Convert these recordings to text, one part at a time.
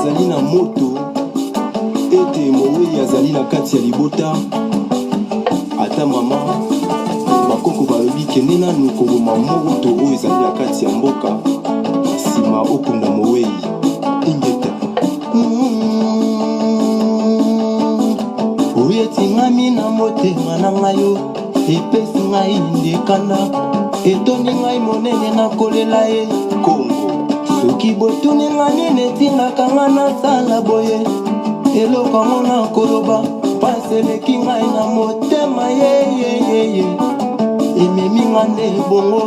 bazali na moto ete mowei azali na kati ya libota ata mama bakoko balobi kende nanu koboma moto oyo ezali na kati ya mboka nsima okunda mowei ingeta oyo etingami na motema na ngai yo epesi ngai ndekanda etoni ngai monene nakolela ye kongo soki botuni nga nini etindaka nga nasala boye eloko yango nakoloba pasi eleki ngai na motema yeyeyeye ememi nga nde bongo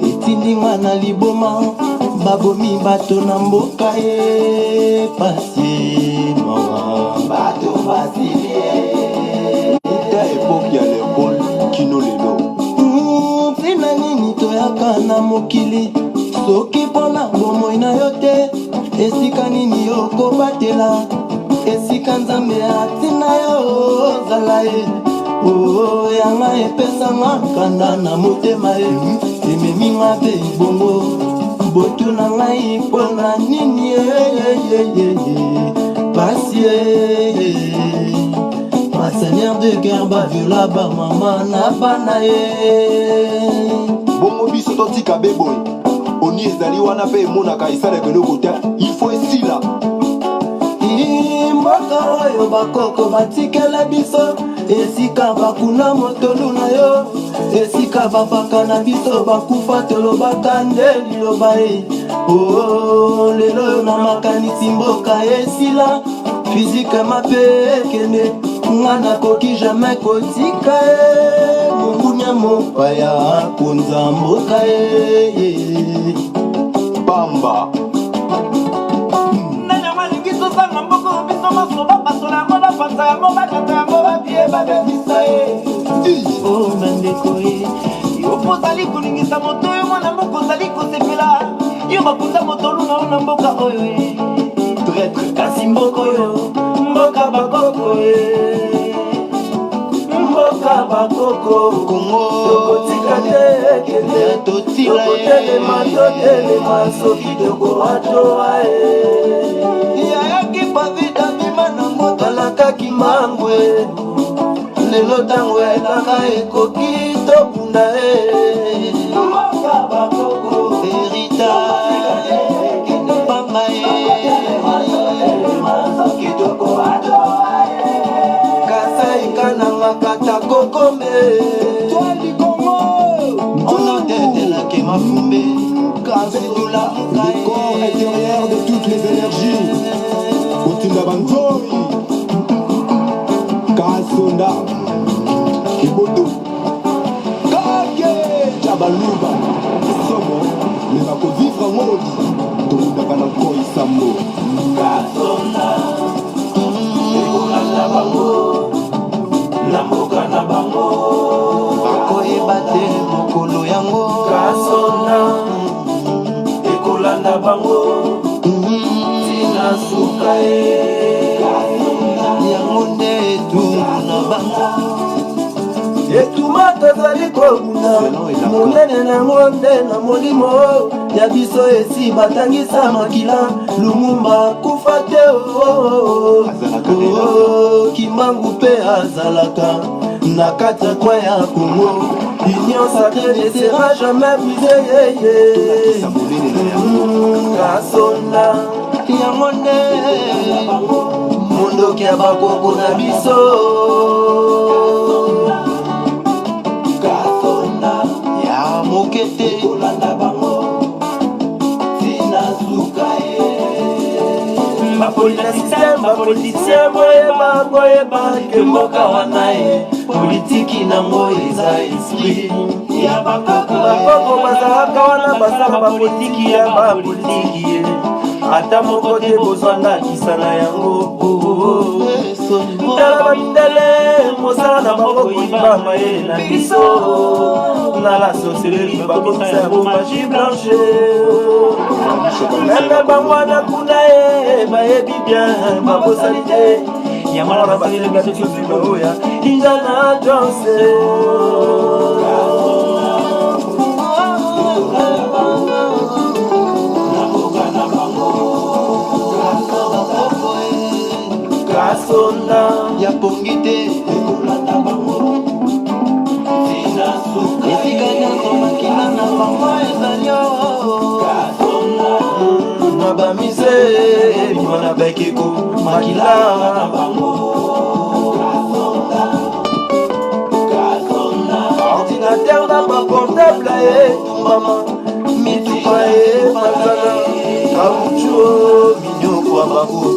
etindi nga na liboma babomi bato na mboka ye pasi mawa bato basilie ta epoke ya lepol kino lelo mpina nini toyaka na mokili soki mpona bomoi na yo te esika nini yo kobatela esika nzambe atina yo ozala ye yanga epesanga kanda na motema ye ememi nga mpe bongo botu na ngai mpona nini pasi maseigneur de guerre baviola bamama na bana ye bongo biso totika beboye oni ezali wana mpe emonaka esalaka eloko te ifo esila mboka oyo bakoko batikela biso esika bakuna motolu na yo esika bapaka na biso bakufa tolobaka nde liloba ye lelo oyo na makanisi mboka esila fizike mape ekende nga nakoki jamai kotika ye mongunya mopaya konza mboka ye bamba sanga mboko biso masoba basola yango na panza yango bakata yango babie babebisa ye bandeko ye yo mpo ozali koningisa moto oyo mwana moko ozali kosepela yo bakunda motolu na yo na mboka oyo ye tretre kasi mboka oyo mboka bakoko ye mboka bakoko kongo tokotika te kende tokotelema totelema soki tokoatoa ye bavida bima nango talakaki mangwe lelo ntango elaka ekoki tobunda ye mboka bakoko erita pamba ye kasaika nanga kata kokome twalikongo onotetelake mafumbe kasetula le corps intérieur de toutes les énergies Otinda Banzoi Kasonda Kibodo Kake Chabaluba Somo Lena kovivre en modi Tounda Kanakoi Sambo Kasonda Ekolanda Bango Namoka na Bango Bakoye bate mokolo yango Kasonda Ekolanda Bango Suka yango nde etungu na bango etuma tozali kobunda monene nango nde na molimo ya biso esi batangisa makila lumumba kufa te kimbangu mpe azalaka na kati ya kwa ya Congo union sacrée ne sera jamais brisée kasonda yango nde mondoki ya bakoko na biso kasonda ya mokete kolanda bango tina suka ye bapolitisien boyeba ke mboka wana ye politiki nango eza esprit ya bakoko bazalaka wana basala bapolitiki ya bapolitiki ye ata moko te bozwanga kisana yango tala bamindele mosala na bango koyibama ye na biso na la sorcellerie bakomisa yango magie blanche meme bangwana kuna ye bayebi bien babosali te yamala basalela tokozima oya Indiana Jones kasonda ya pongi te ekolanda bango esika nyonso makila na bango ezali na bamise bima na bekeko makila na bango ordinateur na baportable etumbama mituka epanzana kabucho minyoko ya babuku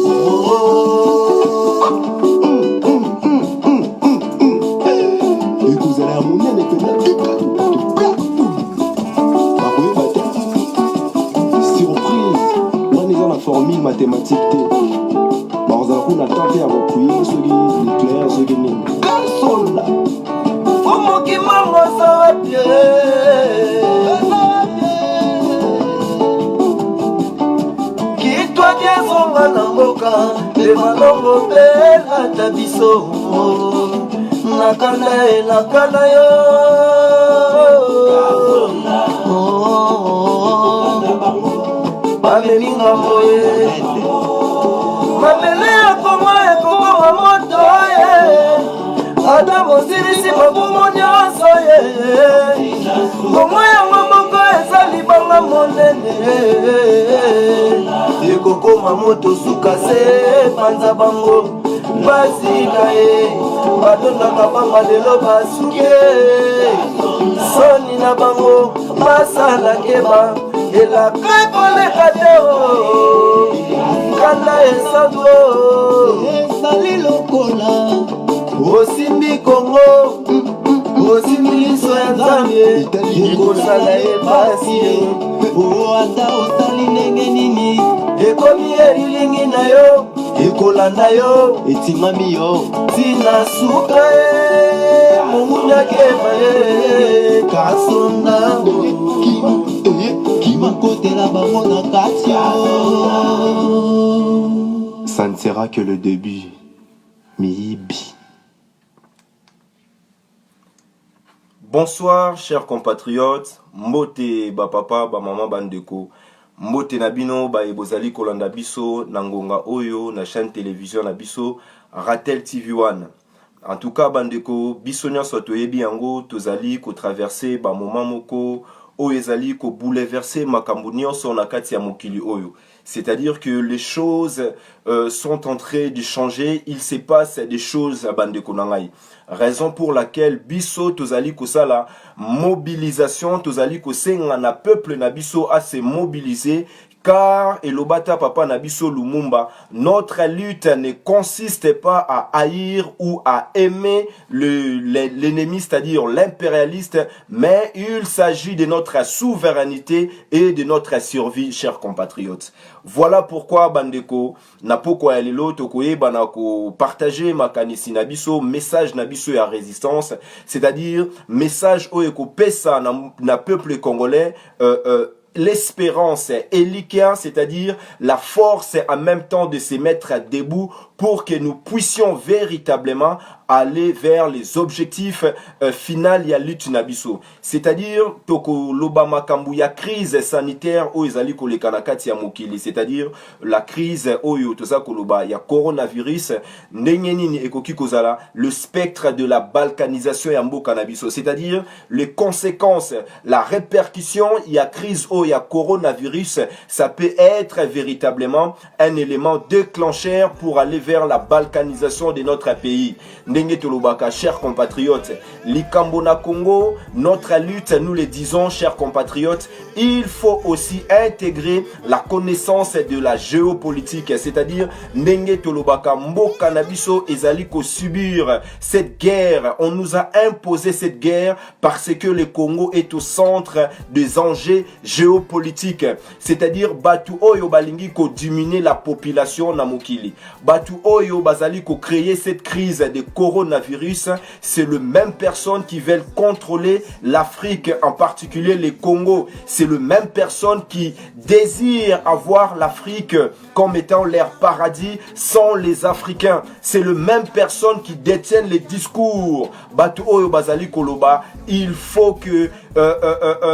ekozala ya monene pena surprise wana eza na formule mathématique te bakozala kuna tante ya bakuye soki nucléaire soki nini kasola omokimango ozawa pie kitwadiezonga na mboka emalongo mpe ata biso nakanda elakana yo bameminga moye mabele ya kongo ekokoma moto ye ata mosilisi mabumu nyonso ye kongo yango moko eza libanga monene ekokoma moto suka se panza bango basila ye batondaka banga lelo basuke soni na bango basala keba elaka ekoleka te kanda esango ezali lokola osimbi kongo osimbi liso ya nzambe ekosala ye pasi ata osali ndenge nini ekomi elilingi na yo ekolanda yo etingami yo tina suka ye mongunyakema ye kasonda kimakotela bango na kati ça ne sera que le début miyibi. Bonsoir chers compatriotes, mbote ba papa ba maman bandeko, mbote na bino ba ebozali kolanda biso na ngonga oyo na chaîne télévision na biso Ratel TV1. En tout cas bandeko biso nyonso toyebi yango tozali ko traverser ba moment moko oyo ezali ko bouleverser makambo nyonso na kati ya mokili oyo. C'est-à-dire que les choses sont en train de changer, il se passe des choses à bandeko nangai. Raison pour laquelle biso tozali kosala mobilisation, tozali kosenga na peuple na biso à se mobiliser. Car, et l'obata papa Nabiso Lumumba, notre lutte ne consiste pas à haïr ou à aimer l'ennemi, c'est-à-dire l'impérialiste, mais il s'agit de notre souveraineté et de notre survie, chers compatriotes. Voilà pourquoi, Bandeko, Napoko Alelo, Tokoye, Banako, partager makanisi Nabiso, message Nabiso et à résistance, c'est-à-dire message Oeko Pesa na peuple congolais, l'espérance éliquée, c'est-à-dire la force en même temps de se mettre debout pour que nous puissions véritablement aller vers les objectifs finaux ya lutte nabiso. C'est-à-dire toko lobama kambuya crise sanitaire o ezali koleka na kati ya mokili, c'est-à-dire la crise oyo toza koloba ya coronavirus ndenge nini ekoki kozala le spectre de la balkanisation ya mboka nabiso, c'est-à-dire les conséquences, la répercussion ya crise o ya coronavirus, ça peut être véritablement un élément déclencheur pour aller vers la balkanisation de notre pays. Ndenge tolobaka, chers compatriotes, likambo na Congo, notre lutte, nous le disons, chers compatriotes, il faut aussi intégrer la connaissance de la géopolitique, c'est-à-dire ndenge tolobaka mboka na biso ezali ko subir cette guerre. On nous a imposé cette guerre parce que le Congo est au centre des enjeux géopolitiques, c'est-à-dire batu oyo balingi ko diminuer la population na mokili, batu oyo bazali ko créer cette crise de coronavirus, c'est le même personne qui veulent contrôler l'Afrique, en particulier le Congo. C'est le même personne qui désire avoir l'Afrique comme étant leur paradis sans les Africains. C'est le même personne qui détiennent les discours. Batu oyo bazali koloba, il faut que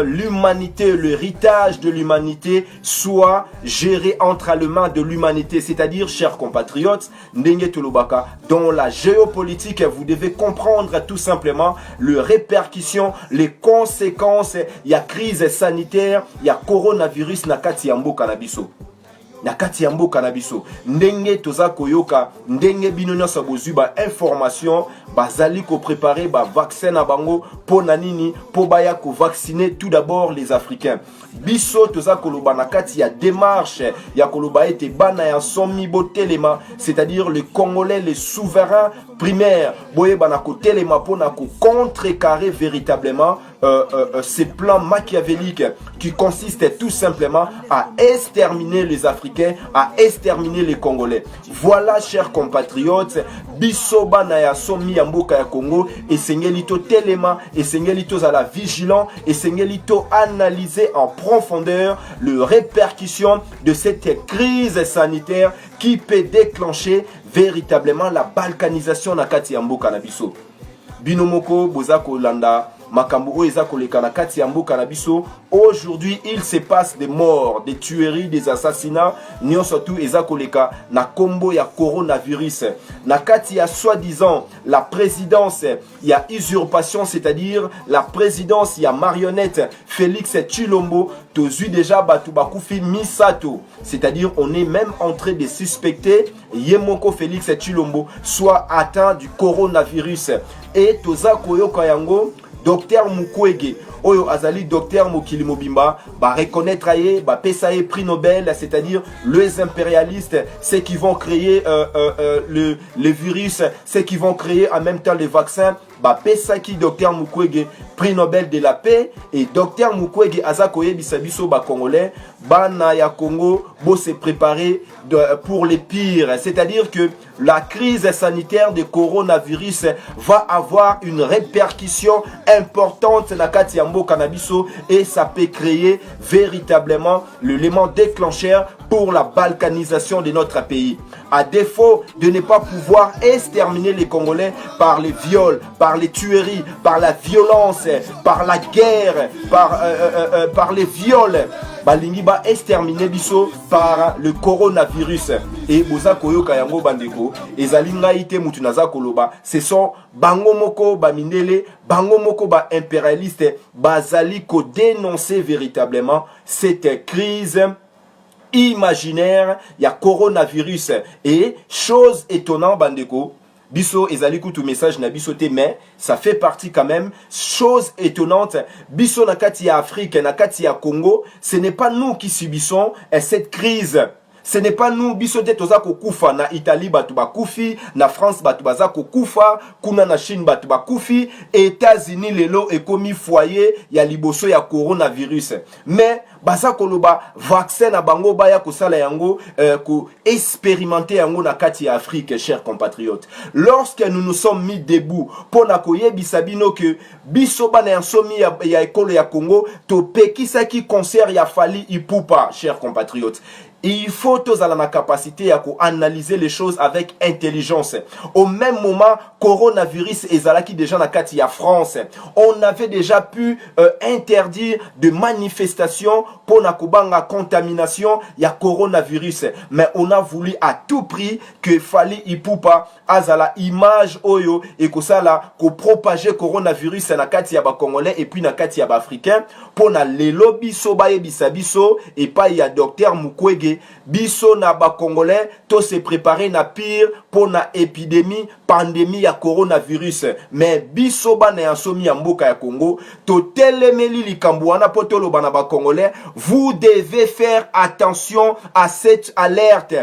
l'humanité, l'héritage de l'humanité soit géré entre les mains de l'humanité. C'est-à-dire, chers compatriotes, ndenge tolobaka, dans la géopolitique, vous devez comprendre tout simplement les répercussions, les conséquences. Il y a crise sanitaire, il y a coronavirus na kati ya mboka na biso. Na kati ya mboka na biso ndenge toza koyoka ndenge bino nyonso bozwi ba information bazali ko préparer ba vaccin na bango po na nini po baya ko vacciner tout d'abord les Africains. Biso toza koloba na kati ya démarche ya koloba ete bana ya somi botelema, c'est-à-dire les Congolais, les souverains primaires boye bana ko telema po na ko contrecarrer véritablement ces plans machiavéliques qui consistent tout simplement à exterminer les Africains, à exterminer les Congolais. Voilà, chers compatriotes, biso bana ya somi ya mboka ya Congo, et sengelito telema, et sengelito à la vigilant, et sengelito analyser en profondeur les répercussions de cette crise sanitaire qui peut déclencher véritablement la balkanisation na kati ya mboka na biso. Binomoko bozako landa makambo eza koleka na kati ya mboka na biso. Aujourd'hui, il se passe des morts, des tueries, des assassinats. Nyon surtout eza koleka na kombo ya coronavirus. Na kati ya soi-disant la présidence, il y a usurpation, c'est-à-dire la présidence, il y a marionnette Félix Tshilombo. Tozui déjà batu bakufi misato. C'est-à-dire on est même en train de suspecter Yemoko Félix Tshilombo soit atteint du coronavirus. Et toza koyoka yango Docteur Mukwege, oyo azali Docteur Mokili Mobimba, ba reconnaître aye, ba pesaye prix Nobel, c'est-à-dire les impérialistes, ceux qui vont créer le virus, ceux qui vont créer en même temps les vaccins, ba pesaki Docteur Mukwege prix Nobel de la paix. Et Docteur Mukwege azakoye bisabiso ba Congolais, bana ya Congo, bo se préparer pour les pires, c'est-à-dire que la crise sanitaire de coronavirus va avoir une répercussion importante na kati ya mboka na biso, et ça peut créer véritablement l'élément déclencheur pour la balkanisation de notre pays. À défaut de ne pas pouvoir exterminer les Congolais par les viols, par les tueries, par la violence, par la guerre, par les viols, balingi ba exterminer biso par le coronavirus. Et boza koyoka yango bandeko ezali ngai te mutu naza koloba, ce sont bango moko ba mindele, bango moko ba impérialiste bazali ko dénoncer véritablement cette crise imaginaire, il y a coronavirus. Et chose étonnante bandeko, biso ezali kutu message na biso te, mais ça fait partie quand même. Chose étonnante, biso na kati ya Afrique, na kati ya Congo, ce n'est pas nous qui subissons cette crise. Ce n'est pas nous, biso te toza kokufa na Italie batu bakufi, na France batu baza kokufa, kuna na Chine batu bakufi, États-Unis lelo ekomi foyer ya liboso ya coronavirus. Mais baza koloba vaccin na bango baya kosala yango ko expérimenter yango na kati ya Afrique, chers compatriotes. Lorsque nous nous sommes mis debout pour na koyebisa bino que biso bana yansomi ya ekolo ya Congo to pekisa ki concert ya Fally Ipupa, chers compatriotes. Il faut tous avoir la capacité à analyser les choses avec intelligence. Au même moment, coronavirus et zalaki déjà na kati ya France, on avait déjà pu interdire de manifestations pour na kubanga contamination ya coronavirus, mais on a voulu à tout prix que Fally Ipupa azala image oyo et que ça là ko propager coronavirus na kati ya ba Congolais et puis na kati ya ba Africains pour na lelo biso ba yebisa biso et pas ya Docteur Mukwege biso na ba Congolais to se préparer na pire pour na épidémie pandémie ya coronavirus. Mais biso ba na yansomi ya mboka ya Congo to telemeli likambo wana potolo bana ba Congolais, vous devez faire attention à cette alerte.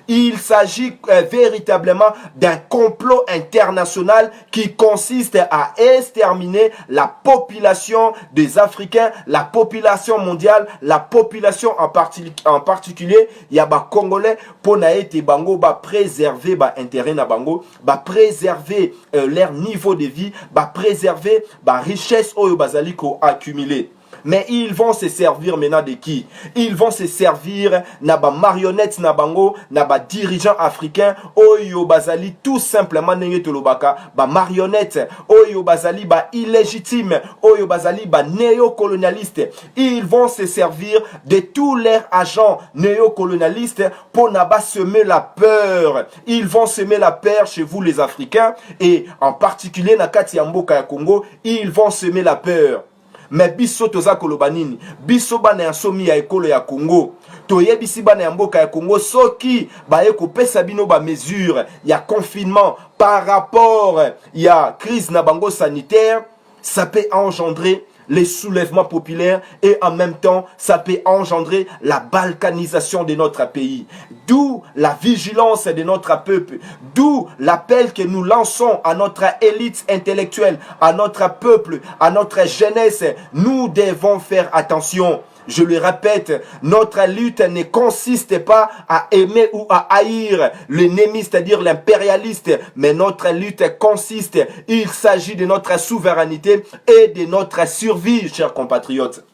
Il s'agit véritablement d'un complot international qui consiste à exterminer la population des Africains, la population mondiale, la population en particulier il y a ba Congolais pour na été bango ba préserver ba intérêt na bango, ba préserver leur niveau de vie, ba préserver ba richesse oyo bazali ko accumuler. Mais ils vont se servir maintenant de qui? Ils vont se servir na ba marionnette na bango, na ba dirigeants africains, oyo bazali tout simplement nenge tolobaka, ba marionnette, oyo bazali ba illégitime, oyo bazali ba néocolonialiste. Ils vont se servir de tous leurs agents néocolonialistes pour naba semer la peur. Ils vont semer la peur chez vous les Africains et en particulier na kati ya mboka ya Congo, ils vont semer la peur. Mais biso toza koloba nini? Biso bana ya somi ya ekolo ya Congo. Toyebisi bana ya mboka ya Congo soki baye kopesa bino ba mesure ya confinement par rapport ya crise na bango sanitaire, ça peut engendrer les soulèvements populaires et en même temps, ça peut engendrer la balkanisation de notre pays. D'où la vigilance de notre peuple, d'où l'appel que nous lançons à notre élite intellectuelle, à notre peuple, à notre jeunesse. Nous devons faire attention. Je le répète, notre lutte ne consiste pas à aimer ou à haïr l'ennemi, c'est-à-dire l'impérialiste, mais notre lutte consiste, il s'agit de notre souveraineté et de notre survie, chers compatriotes.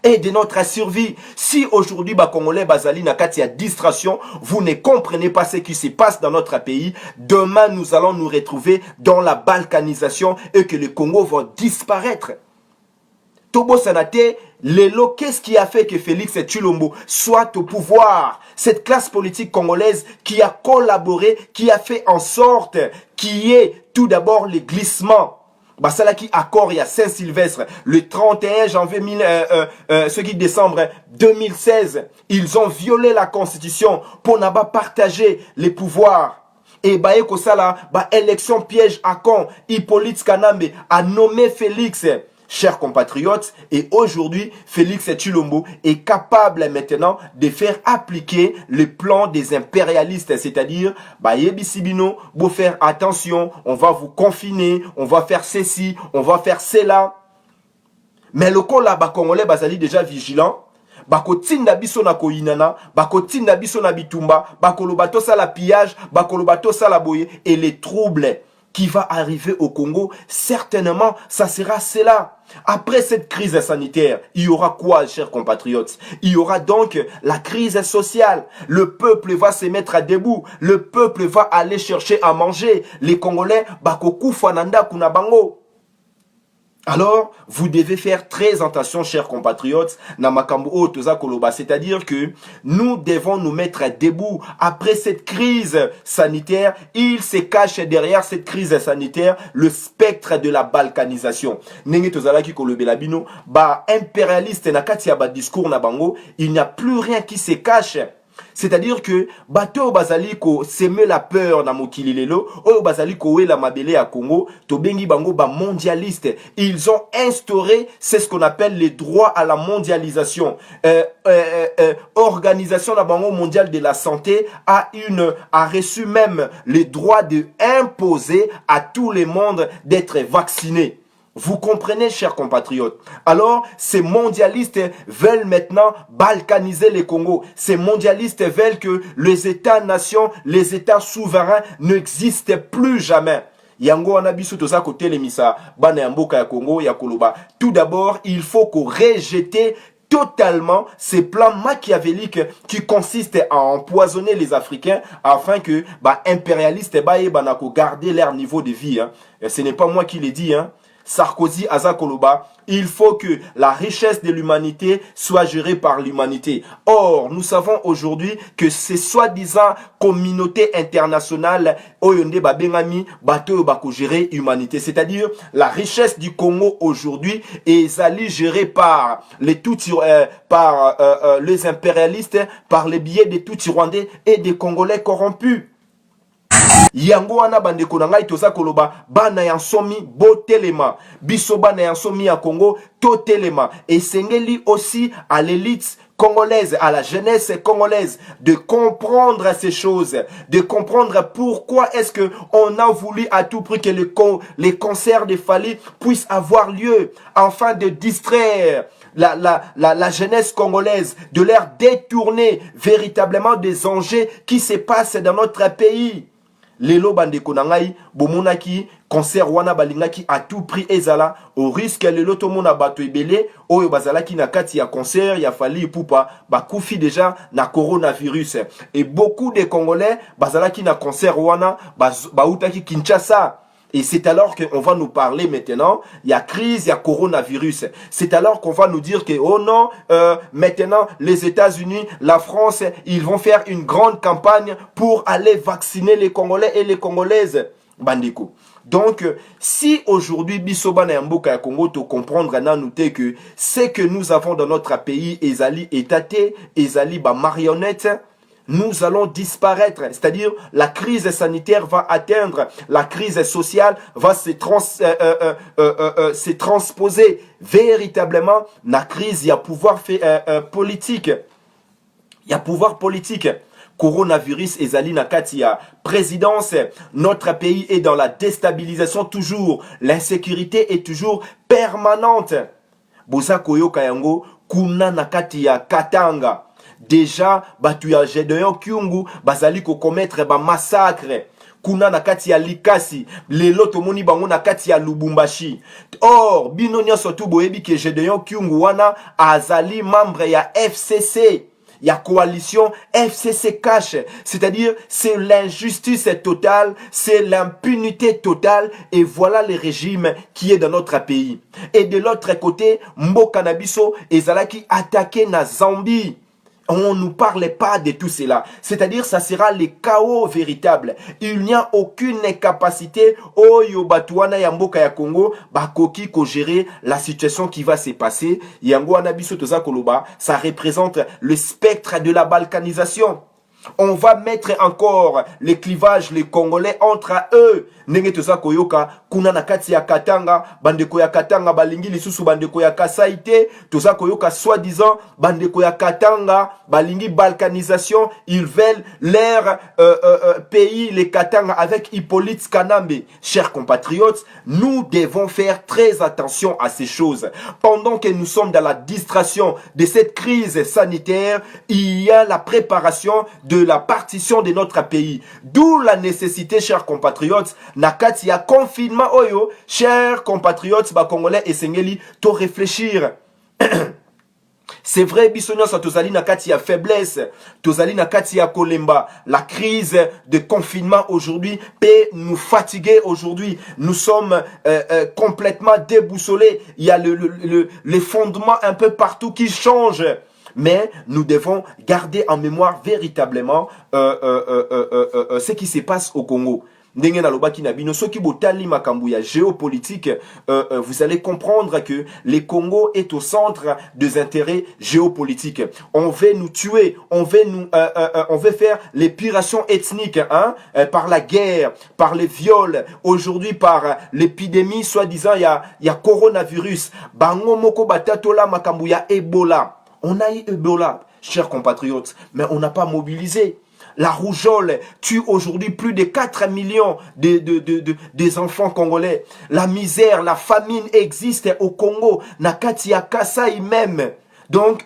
Et de notre survie. Si aujourd'hui, Congolais, Bazali, Nakati a distraction, vous ne comprenez pas ce qui se passe dans notre pays, demain nous allons nous retrouver dans la balkanisation et que le Congo va disparaître. Tobo Sanate, Lelo, qu'est-ce qui a fait que Félix Tshilombo soit au pouvoir? Cette classe politique congolaise qui a collaboré, qui a fait en sorte qu'il y ait tout d'abord les glissements. Basalaki accord il y a Saint-Sylvestre, le 31 janvier décembre 2016, ils ont violé la constitution pour n'a pas partager les pouvoirs. Et Baye Kosala, élection piège à con, Hippolyte Kanambe a nommé Félix. Chers compatriotes, et aujourd'hui, Félix Tshilombo est capable maintenant de faire appliquer le plan des impérialistes, c'est-à-dire, Yebisibino, vous faire attention, on va vous confiner, on va faire ceci, on va faire cela. Mais le col là, Congolais, bazali déjà vigilant. Bakotinda biso na koinana, bakotinda biso na bitumba, bakolobato sa la pillage, bakolobato sa la boye, et les troubles qui va arriver au Congo, certainement, ça sera cela. Après cette crise sanitaire, il y aura quoi, chers compatriotes? Il y aura donc la crise sociale. Le peuple va se mettre à debout. Le peuple va aller chercher à manger. Les Congolais, bakoku fananda kunabango. Alors, vous devez faire très attention, chers compatriotes, c'est-à-dire que nous devons nous mettre debout. Après cette crise sanitaire, il se cache derrière cette crise sanitaire le spectre de la balkanisation. Impérialiste discours na bango, il n'y a plus rien qui se cache. C'est-à-dire que bateau bazaliko sème la peur na mokili lelo, oyo bazaliko we la mabele à Congo, to bengi bango ba mondialiste. Ils ont instauré, c'est ce qu'on appelle les droits à la mondialisation. Organisation la bango mondiale de la santé a reçu même le droit de imposer à tout le monde d'être vacciné. Vous comprenez, chers compatriotes? Alors, ces mondialistes veulent maintenant balkaniser le Congo. Ces mondialistes veulent que les États-nations, les États souverains n'existent plus jamais. Yango anabisu toza kote lemisa bana ya mboka ya Congo ya Koloba. Tout d'abord, il faut qu'on rejette totalement ces plans machiavéliques qui consistent à empoisonner les Africains afin que impérialistes garder leur niveau de vie. Hein. Et ce n'est pas moi qui l'ai dit, hein. Sarkozy, Azakoloba, il faut que la richesse de l'humanité soit gérée par l'humanité. Or, nous savons aujourd'hui que ces soi-disant communautés internationales, oyonde babengami, bateau bako gérer l'humanité. C'est-à-dire, la richesse du Congo aujourd'hui est allée gérée par les les impérialistes, par les billets des Tutsi-Rwandais et des Congolais corrompus. Yango wana bandeko na ngai toza koloba bana ya nsomi botelema biso bana ya nsomi ya Congo totelema et sengeli aussi à l'élite congolaise, à la jeunesse congolaise de comprendre ces choses, de comprendre pourquoi est-ce que on a voulu à tout prix que les concerts de Fally puissent avoir lieu afin de distraire la jeunesse congolaise, de leur détourner véritablement des enjeux qui se passent dans notre pays. lelo bandeko na ngai bomonaki concert wana balingaki à tout prix ezala au risque lelo tomona bato ebele oyo bazalaki na kati ya concert ya Fally Ipupa bakufi déjà na coronavirus et beaucoup de Congolais bazalaki na concert wana bautaki Kinshasa. Et c'est alors qu'on va nous parler maintenant, il y a crise, il y a coronavirus. C'est alors qu'on va nous dire que, oh non, maintenant, les États-Unis, la France, ils vont faire une grande campagne pour aller vacciner les Congolais et les Congolaises. Bandeko. Donc, si aujourd'hui, Bisoba na Mboka ya Congo, te comprendre, na noter que ce que nous avons dans notre pays, ezali étaté, ezali ba marionnette, nous allons disparaître, c'est-à-dire la crise sanitaire va atteindre, la crise sociale va se transposer véritablement la crise, il y a pouvoir politique, il y a pouvoir politique. Coronavirus ezali na kati ya présidence, notre pays est dans la déstabilisation toujours, l'insécurité est toujours permanente. Boza koyoka yango kuna na kati ya Katanga. Déjà, batu ya Gédéon Kyungu bazali ko commettre ba massacre. Kuna na kati ya Likasi, lelo tomoni bango na kati ya Lubumbashi. Or, bino nyonso tu boyebi ke Gédéon Kyungu wana azali membre ya FCC. Il y a coalition FCC cash, c'est-à-dire c'est l'injustice totale, c'est l'impunité totale et voilà le régime qui est dans notre pays. Et de l'autre côté, Mboka na biso ezalaki attaqué na Zambie. On ne nous parle pas de tout cela. C'est-à-dire, ça sera le chaos véritable. Il n'y a aucune capacité oyo batuana ya mboka ya Congo bakoki ko gérer la situation qui va se passer. Yango anabiso toza koloba, ça représente le spectre de la balkanisation. On va mettre encore les clivages, les Congolais entre eux. Nenge toza koyoka, kuna na kati ya Katanga, bandeko ya Katanga, balingi lisusu bandeko ya Kasaïté, toza koyoka soi-disant, bandeko ya Katanga, balingi balkanisation, ils veulent leur pays, les Katanga, avec Hippolyte Kanambe. Chers compatriotes, nous devons faire très attention à ces choses. Pendant que nous sommes dans la distraction de cette crise sanitaire, il y a la préparation de la partition de notre pays. D'où la nécessité, chers compatriotes, nakati ya confinement oyo, chers compatriotes, ba Congolais et Sengeli, to réfléchir. C'est vrai, bisogna sa tozali nakati ya faiblesse, tozali nakati ya kolemba. La crise de confinement aujourd'hui peut nous fatiguer aujourd'hui. Nous sommes complètement déboussolés. Il y a les fondements un peu partout qui changent. Mais nous devons garder en mémoire véritablement ce qui se passe au Congo. Ndenge na lobaki na bino soki botali makambo ya géopolitique, vous allez comprendre que le Congo est au centre des intérêts géopolitiques. On veut nous tuer, on veut faire l'épuration ethnique, hein, par la guerre, par les viols, aujourd'hui par l'épidémie, soi-disant il y a coronavirus. Bango moko batatola makambo ya Ebola. On a eu Ebola, chers compatriotes, mais on n'a pas mobilisé. La rougeole tue aujourd'hui plus de 4 millions des enfants congolais. La misère, la famine existe au Congo. Nakati ya Kasai même. Donc,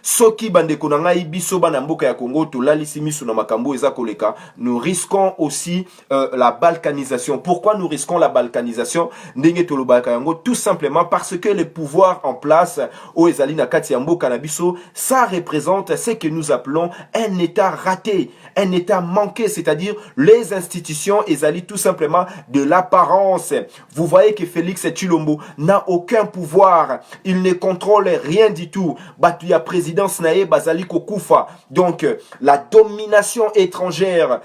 soki bandeko na ngai biso bana mboka ya Congo tolalisi miso na makambo eza koleka, nous risquons aussi la balkanisation. Pourquoi nous risquons la balkanisation? Ndenge tolobaka yango tout simplement parce que les pouvoirs en place o ezali na kati ya mboka na biso, ça représente ce que nous appelons un état raté, un état manqué, c'est-à-dire les institutions ezali tout simplement de l'apparence. Vous voyez que Félix Tshilombo n'a aucun pouvoir, il ne contrôle rien du tout. Batu ya présidence nae bazali kokufa. Donc la domination étrangère,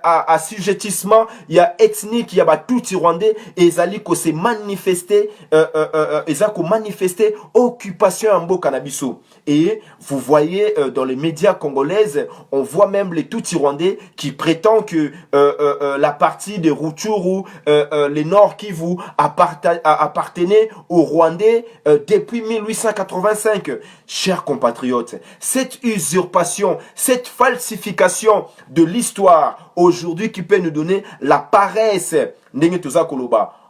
assujettissement il y a ethnique, il y a batuti rwandais et zali ko se manifester ezako manifester occupation en mboka na biso. Et vous voyez dans les médias congolaises, on voit même les Tutsi rwandais qui prétendent que la partie de Rutshuru, les Nord Kivu appartenait aux Rwandais depuis 1885. Chers compatriotes, cette usurpation, cette falsification de l'histoire aujourd'hui qui peut nous donner la paresse,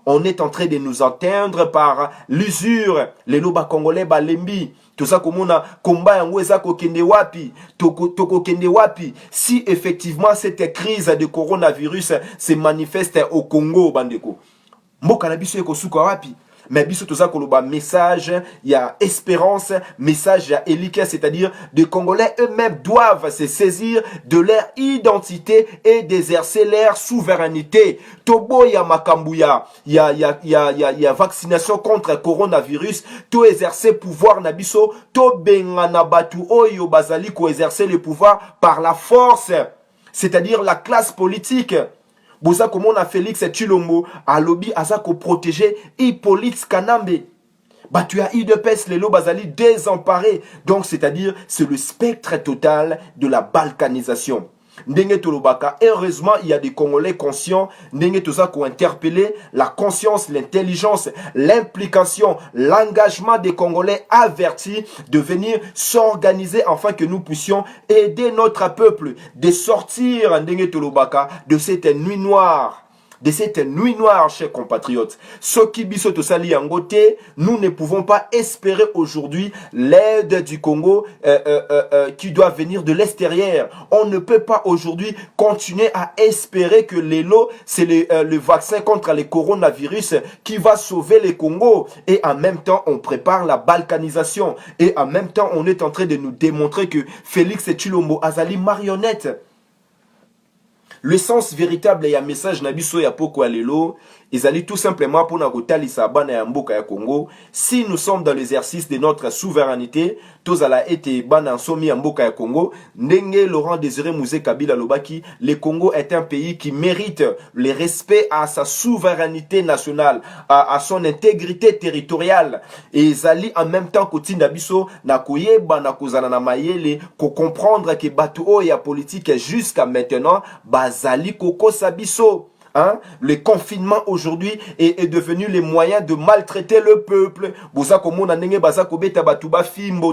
on est en train de nous atteindre par l'usure, les loba congolais balembi. toza komona komba yango eza kokende wapi tokokende wapi si effectivement cette crise de coronavirus se manifeste au Congo bandeko mboka na biso ekosuka wapi mais biso toza koloba message ya espérance message ya elika c'est-à-dire les Congolais eux-mêmes doivent se saisir de leur identité et d'exercer leur souveraineté tobo ya makambu ya vaccination contre coronavirus to exercer pouvoir na biso to bengana batu oyo bazali ko exercer le pouvoir par la force c'est-à-dire la classe politique boza comme on a Félix Tshilombo alobi azako protéger Hippolyte Kanambe tu as UDPS lelo bazali désemparé donc c'est-à-dire c'est le spectre total de la balkanisation ndenge tolobaka heureusement il y a des Congolais conscients ndenge toza ko interpeller la conscience l'intelligence l'implication l'engagement des Congolais avertis de venir s'organiser afin que nous puissions aider notre peuple de sortir ndenge tolobaka de cette nuit noire chers compatriotes. Ce qui biso to sali yangote, nous ne pouvons pas espérer aujourd'hui l'aide du Congo qui doit venir de l'extérieur. On ne peut pas aujourd'hui continuer à espérer que l'élo, c'est le vaccin contre le coronavirus qui va sauver le Congo. Et en même temps, on prépare la balkanisation. Et en même temps, on est en train de nous démontrer que Félix Tshilombo azali marionnette. Le sens véritable et un message nabiso ya poko alelo, ils allaient tout simplement pour nakotalisa bana ya mboka ya Congo. Si nous sommes dans l'exercice de notre souveraineté, tous ala été bana somi ya mboka ya Congo, ndenge Laurent Désiré Mouzé Kabila lobaki, le Congo est un pays qui mérite le respect à sa souveraineté nationale, à son intégrité territoriale. Et ils allaient en même temps kotinda biso na koyeba na kozana na mayele ko comprendre que batu o ya politique jusqu'à maintenant bazali koko sabiso. Hein? Le confinement aujourd'hui est devenu le moyen de maltraiter le peuple.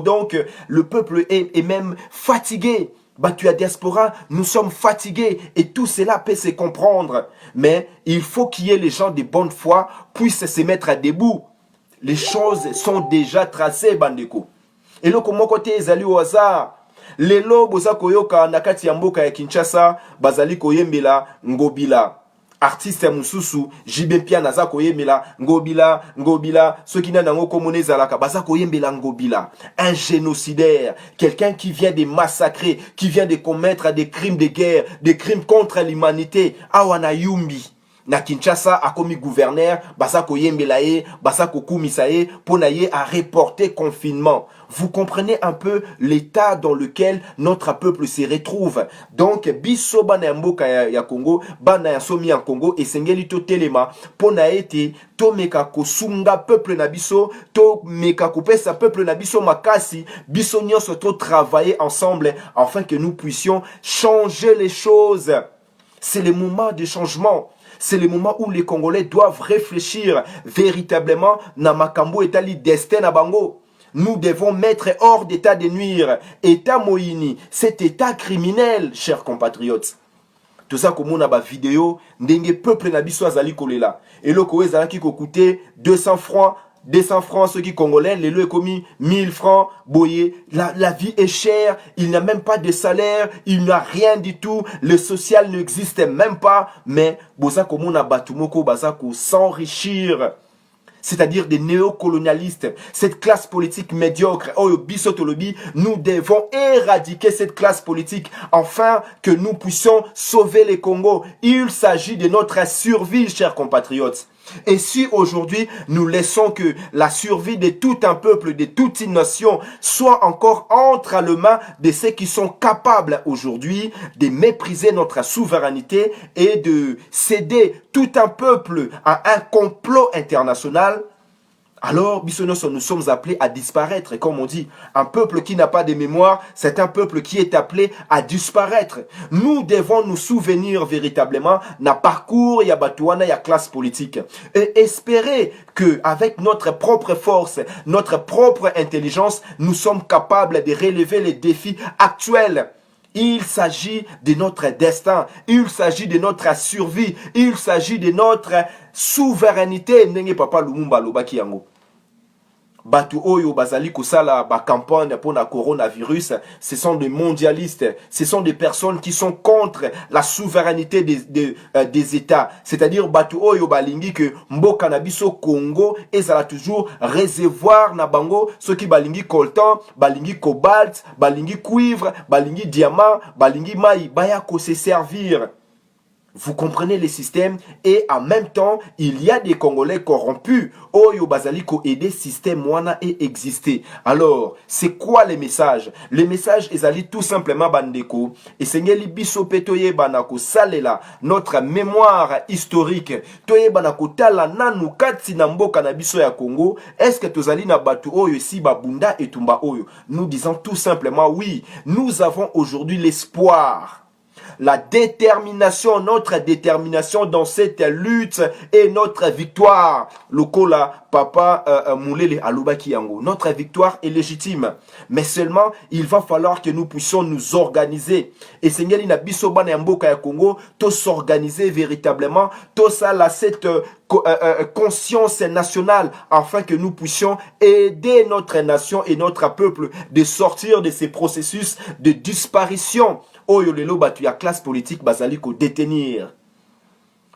Donc le peuple est même fatigué. Tu as diaspora, nous sommes fatigués et tout cela peut se comprendre. Mais il faut qu'il y ait les gens de bonne foi puissent se mettre à debout. Les choses sont déjà tracées, bandeko. Et là, comment côté ils allaient au hasard? Lelo boza koyoka nakati ya mboka ya Kinshasa bazali koyembela Ngobila. Artiste mususu Jibe Pia naza koyembela Ngobila ceux qui n'ont komone zalaka baza koyembela Ngobila, un génocidaire, quelqu'un qui vient de massacrer, qui vient de commettre des crimes de guerre, des crimes contre l'humanité. Awana Yumbi na Kinshasa a commis gouverneur basa koyembela ye basa kokumisa ye pona ye a reporter confinement. Vous comprenez un peu l'état dans lequel notre peuple se retrouve. Donc biso bana mboka ya Congo bana ya somi en Congo et sengeli to telema pona ete to meka kosunga peuple na biso to meka kopesa peuple na biso makasi biso nyonso to travailler ensemble afin que nous puissions changer les choses. C'est le moment de changement. C'est le moment où les Congolais doivent réfléchir véritablement na makambo etali destin na bango. Nous devons mettre hors d'état de nuire État Moïni, cet état criminel, chers compatriotes. Tout ça comme on a ba vidéo ndenge peuple na biso azali kolela. Et le kowe zalaki ko coûter 200 francs ceux qui congolais, les lois commis 1000 francs, boyé, la vie est chère, il n'y a même pas de salaire, il n'y a rien du tout, le social n'existe même pas, mais boza comme on a batumoko bazako s'enrichir. C'est-à-dire des néocolonialistes, cette classe politique médiocre, oh bisotolobi, nous devons éradiquer cette classe politique afin que nous puissions sauver les Congo. Il s'agit de notre survie, chers compatriotes. Et si aujourd'hui nous laissons que la survie de tout un peuple, de toute une nation soit encore entre les mains de ceux qui sont capables aujourd'hui de mépriser notre souveraineté et de céder tout un peuple à un complot international, alors, nous sommes appelés à disparaître. Comme on dit, un peuple qui n'a pas de mémoire, c'est un peuple qui est appelé à disparaître. Nous devons nous souvenir véritablement d'un parcours, il y a Batouana, il y a classe politique. Et espérer qu'avec notre propre force, notre propre intelligence, nous sommes capables de relever les défis actuels. Il s'agit de notre destin, il s'agit de notre survie, il s'agit de notre souveraineté. Nenge papa Lumumba lobaki yango. batu oyo bazali kosala ba campagne pour la coronavirus, ce sont des mondialistes, ce sont des personnes qui sont contre la souveraineté des États. C'est-à-dire batu oyo balingi que mboka na biso Congo ezala toujours réservoir na bango ceux qui balingi coltan, balingi cobalt, balingi cuivre, balingi diamant, balingi mai, baya ko se servir. Vous comprenez les systèmes et en même temps, il y a des Congolais corrompus. Oyo bazali ko aider système wana et exister. Alors, c'est quoi les messages? Les messages ezali tout simplement bandeko. Et sengeli biso pe toye banako salela notre mémoire historique. Toye banako tala nanu kati na mboka na biso ya Congo. Est-ce que tozali na batu oyo si babunda et tumba oyo? Nous disons tout simplement oui. Nous avons aujourd'hui l'espoir. La détermination, notre détermination dans cette lutte et notre victoire. Lokola, papa Moulele Alubaki Yango. Notre victoire est légitime. Mais seulement, il va falloir que nous puissions nous organiser. Et Seigneur, il n'a biso bana mboka ya Congo, to s'organiser véritablement, to ça la cette conscience nationale afin que nous puissions aider notre nation et notre peuple de sortir de ces processus de disparition. Oyo lelo batu ya classe politique bazali ko détenir.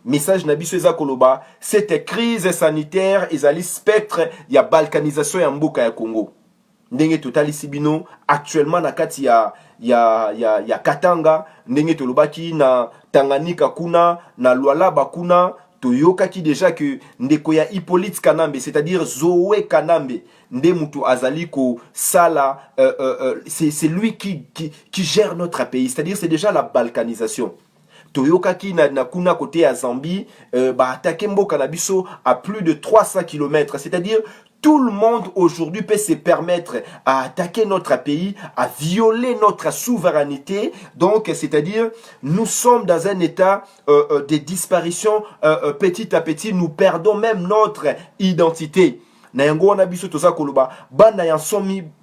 Message na biso eza koloba, cette crise sanitaire ezali spectre ya balkanisation ya mboka ya Congo. Ndenge totali sibino actuellement na kati ya Katanga, ndenge tolobaki na Tanganyika kuna, na Lualaba kuna, toyokaki déjà que ndeko ya Hippolyte Kanambe, c'est-à-dire Zoé Kanambe, nde mutu azali ko sala, c'est lui qui gère notre pays, c'est-à-dire c'est déjà la balkanisation. Toyokaki na kuna côté à Zambie, attaqué mboka na biso à plus de 300 km, c'est-à-dire tout le monde aujourd'hui peut se permettre à attaquer notre pays, à violer notre souveraineté. Donc, c'est-à-dire, nous sommes dans un état de disparition. Petit à petit, nous perdons même notre identité.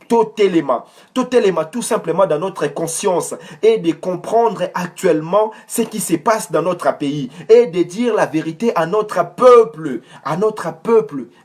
Totalement, tout simplement dans notre conscience et de comprendre actuellement ce qui se passe dans notre pays et de dire la vérité à notre peuple,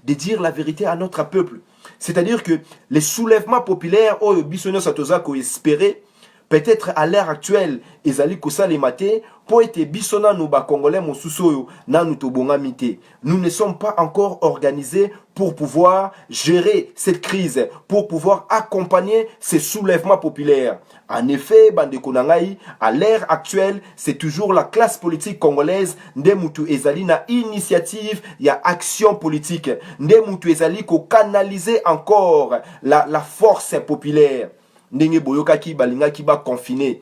de dire la vérité à notre peuple. C'est-à-dire que les soulèvements populaires, oh, bisonyo satoza ko espérer, peut-être à l'heure actuelle, ezali kosala maté pour être bisona no ba congolais mosusoyo na nutobonga mité. Nous ne sommes pas encore organisés pour pouvoir gérer cette crise, pour pouvoir accompagner ces soulèvements populaires. En effet, bandeko nangai, à l'ère actuelle, c'est toujours la classe politique congolaise nde mutu ezali na initiative ya action politique, nde mutu ezali ko canaliser encore la force populaire. Ndenge boyokaki balingaki ba confiné.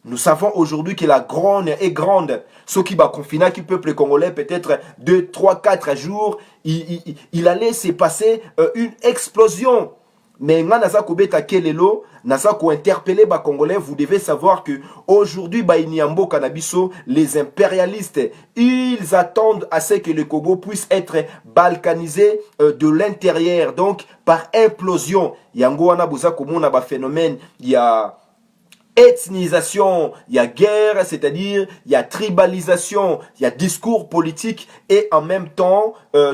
Nous savons aujourd'hui que la grogne est grande. Ceux qui va confiner qui peuple congolais peut-être 2, 3, 4 jours, il allait se passer une explosion. Mais naza kobeta kelelo, naza ko interpeller ba congolais, vous devez savoir que aujourd'hui ba iniambo kanabiso, les impérialistes, ils attendent à ce que le Congo puisse être balkanisé de l'intérieur, donc par implosion. Yango wana boza komona ba phénomène, il y a ethnisation, il y a guerre, c'est-à-dire il y a tribalisation, il y a discours politique et en même temps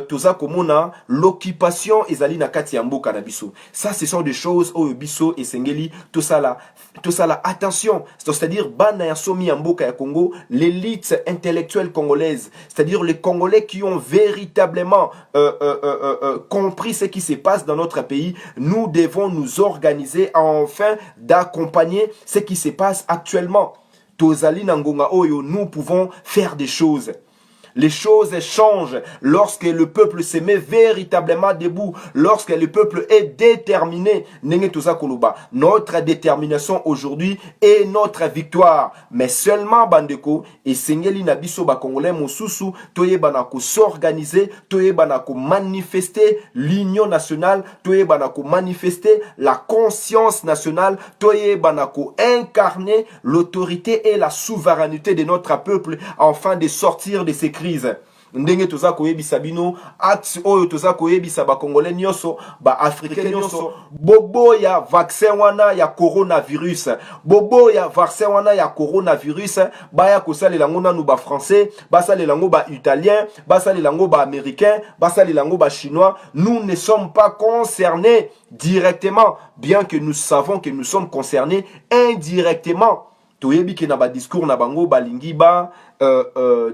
toza komona l'occupation ezali na kati ya mboka na biso. Ça ce sont des choses oyo biso et sengeli tout ça là attention, c'est-à-dire bana ya somi ya mboka ya Congo, l'élite intellectuelle congolaise, c'est-à-dire les Congolais qui ont véritablement compris ce qui se passe dans notre pays. Nous devons nous organiser afin d'accompagner ce qui se passe actuellement. Tozali Nangonga Oyo, nous pouvons faire des choses. Les choses changent lorsque le peuple se met véritablement debout, lorsque le peuple est déterminé. Notre détermination aujourd'hui est notre victoire. Mais seulement bandeko et sengeli na biso ba congolais mosusu toye banako s'organiser, toye banako manifester l'union nationale, toye banako manifester la conscience nationale, toye banako incarner l'autorité et la souveraineté de notre peuple afin de sortir de ces crises. ndenge toza koyebisa bino axe oyo toza koyebisa ba congolais nyonso ba africain nyonso bobo ya vaccin wana ya coronavirus bobo ya vaccin wana ya coronavirus baya kosalela ngo nanu ba français basalela ngo ba italien basalela ngo ba américain basalela ngo ba chinois. Nous ne sommes pas concernés directement, bien que nous savons que nous sommes concernés indirectement. Toyebi ke na ba discours na bango balingi ba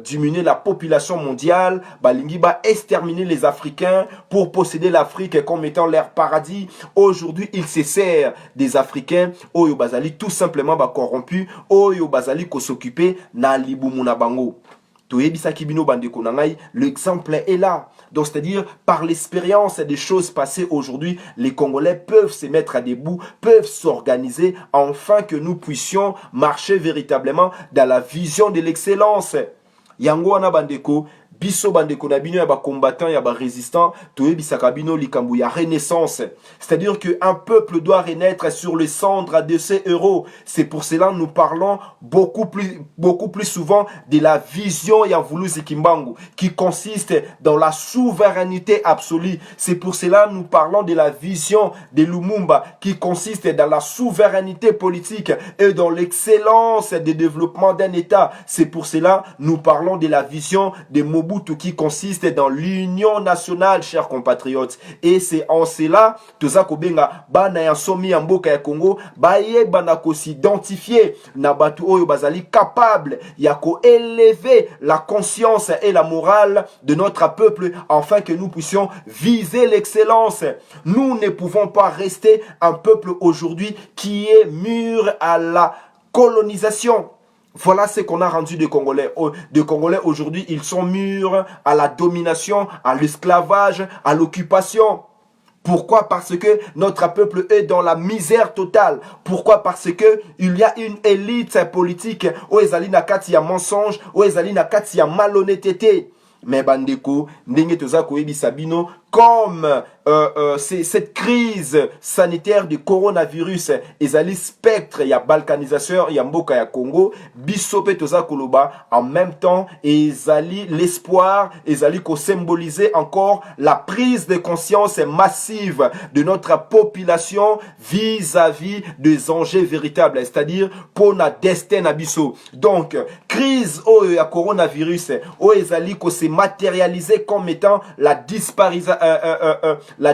diminuer la population mondiale, balingi ba exterminer les Africains pour posséder l'Afrique comme étant leur paradis. Aujourd'hui, il se sert des Africains oyo bazali tout simplement ba corrompus, oyo bazali ko s'occuper na libumu na bango. L'exemple est là. Donc, c'est-à-dire, par l'expérience des choses passées aujourd'hui, les Congolais peuvent se mettre à debout, peuvent s'organiser, afin que nous puissions marcher véritablement dans la vision de l'excellence. Yango wana bandeko, biso bandeko na bino ya ba combattant ya ba résistant, toyebisaka bino likambo ya renaissance. C'est-à-dire que un peuple doit renaître sur les cendres de ses héros. C'est pour cela que nous parlons beaucoup plus souvent de la vision ya Vuluzi Kimbangu qui consiste dans la souveraineté absolue. C'est pour cela que nous parlons de la vision de Lumumba qui consiste dans la souveraineté politique et dans l'excellence de développement d'un État. C'est pour cela que nous parlons de la vision de Mobutu qui consiste dans l'union nationale, chers compatriotes. Et c'est en cela toza kobenga bana ya somi ya mboka ya Congo baye bana ko s'identifier na batu oyo bazali capable ya ko élever la conscience et la morale de notre peuple afin que nous puissions viser l'excellence. Nous ne pouvons pas rester un peuple aujourd'hui qui est mûr à la colonisation. Voilà ce qu'on a rendu des Congolais. Des Congolais aujourd'hui, ils sont mûrs à la domination, à l'esclavage, à l'occupation. Pourquoi? Parce que notre peuple est dans la misère totale. Pourquoi? Parce que il y a une élite politique. Oezali na kati ya mensonge, oezali na kati ya malhonnêteté. Mais bandeko, ndenge toza koyebisa bino, comme cette crise sanitaire du coronavirus ezali spectre ya balkanisation ya mboka ya Congo, bisope toza koloba en même temps ezali l'espoir, ezali ko symboliser encore la prise de conscience massive de notre population vis-à-vis des enjeux véritables, c'est-à-dire pour na destin na biso. Donc, crise oyo ya coronavirus oyo ezali ko se matérialiser comme étant la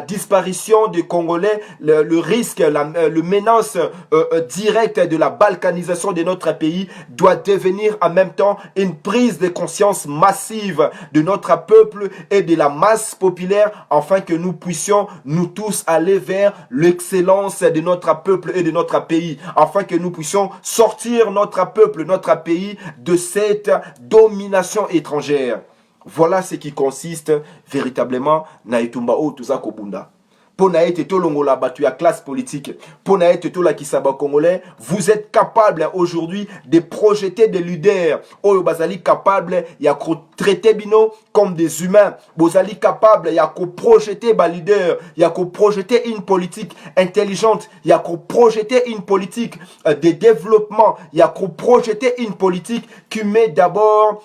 disparition des Congolais, le risque, le menace directe de la balkanisation de notre pays doit devenir en même temps une prise de conscience massive de notre peuple et de la masse populaire afin que nous puissions nous tous aller vers l'excellence de notre peuple et de notre pays, afin que nous puissions sortir notre peuple, notre pays de cette domination étrangère. Voilà ce qui consiste véritablement na etumba o tuza kobunda. Pona ete tolongola batu ya classe politique, pona ete tola kisaba congolais, vous êtes capable aujourd'hui de projeter des leaders. Oyo bazali capable ya ko traiter bino comme des humains. Bozali capable ya ko projeter ba leader, ya ko projeter une politique intelligente, ya ko projeter une politique de développement, ya ko projeter une politique qui met d'abord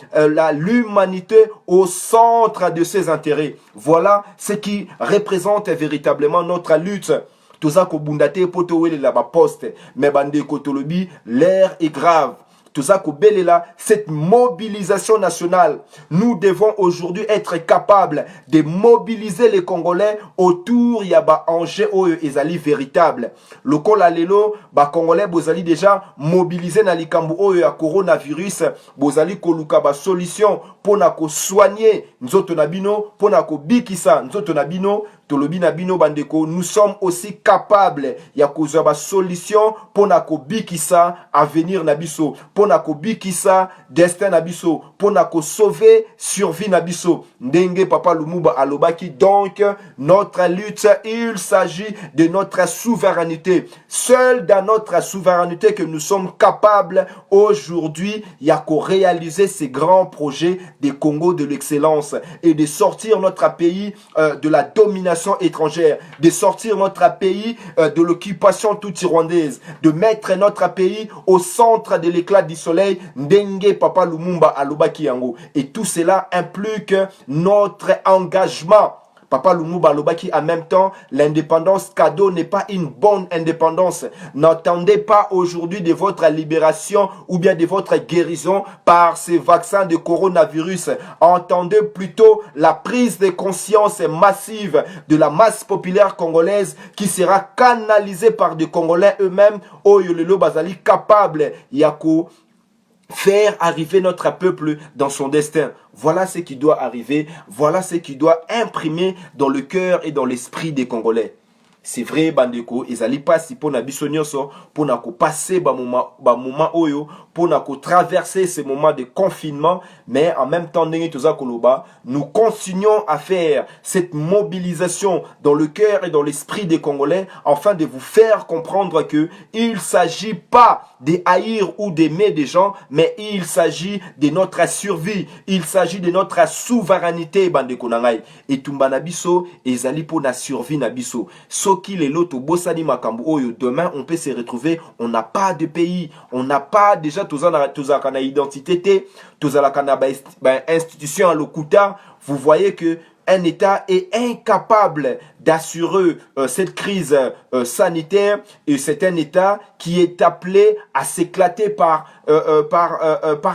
l'humanité au centre de ses intérêts. Voilà ce qui représente véritablement notre lutte. Toza ko bundate poto wele la ba poste, mais bande kotolobi, l'air est grave. Toza ko belela cette mobilisation nationale. Nous devons aujourd'hui être capables de mobiliser les Congolais autour ya ba enjeu oyo ezali véritable. Lokola lelo ba Congolais bozali déjà mobilisé na likambo oyo ya coronavirus, bozali koluka ba solution pona ko soigner nzoto na bino, pona ko bikisa nzoto na bino. Tolobi na bino bandeko, nous sommes aussi capables ya kozwa ba solution pona ko bikisa avenir na biso, pona ko bikisa destin na biso, pona ko sauver survie na biso. Ndenge papa Lumumba alobaki, donc notre lutte, il s'agit de notre souveraineté. Seul dans notre souveraineté que nous sommes capables aujourd'hui ya ko réaliser ces grands projets des Congo de l'excellence et de sortir notre pays de la domination domination étrangère, de sortir notre pays de l'occupation toute rwandaise, de mettre notre pays au centre de l'éclat du soleil, Ndenge Papa Lumumba alobaki yango. Et tout cela implique notre engagement. Papa Lumumba alobaki en même temps, l'indépendance cadeau n'est pas une bonne indépendance. N'attendez pas aujourd'hui de votre libération ou bien de votre guérison par ces vaccins de coronavirus. Entendez plutôt la prise de conscience massive de la masse populaire congolaise qui sera canalisée par des Congolais eux-mêmes, Oyolelo Bazali capable Yako faire arriver notre peuple dans son destin. Voilà ce qui doit arriver, voilà ce qui doit imprimer dans le cœur et dans l'esprit des Congolais. C'est vrai, bandeko, ezali pasi pona biso nyonso, pona ko passer ba moment oyo, pona ko traverser ces moments de confinement, mais en même temps, nous continuons à faire cette mobilisation dans le cœur et dans l'esprit des Congolais, afin de vous faire comprendre que il s'agit pas de haïr ou d'aimer des gens, mais il s'agit de notre survie, il s'agit de notre souveraineté, bandeko nangai. Et tumbana biso, ezali pona survie na biso. Soki les loto bosani makambu oyo, demain on peut se retrouver, on n'a pas de pays, on n'a pas déjà tozala identité, tozala kana institution à l'okuta. Vous voyez que un État est incapable d'assurer cette crise sanitaire, et c'est un État qui est appelé à s'éclater par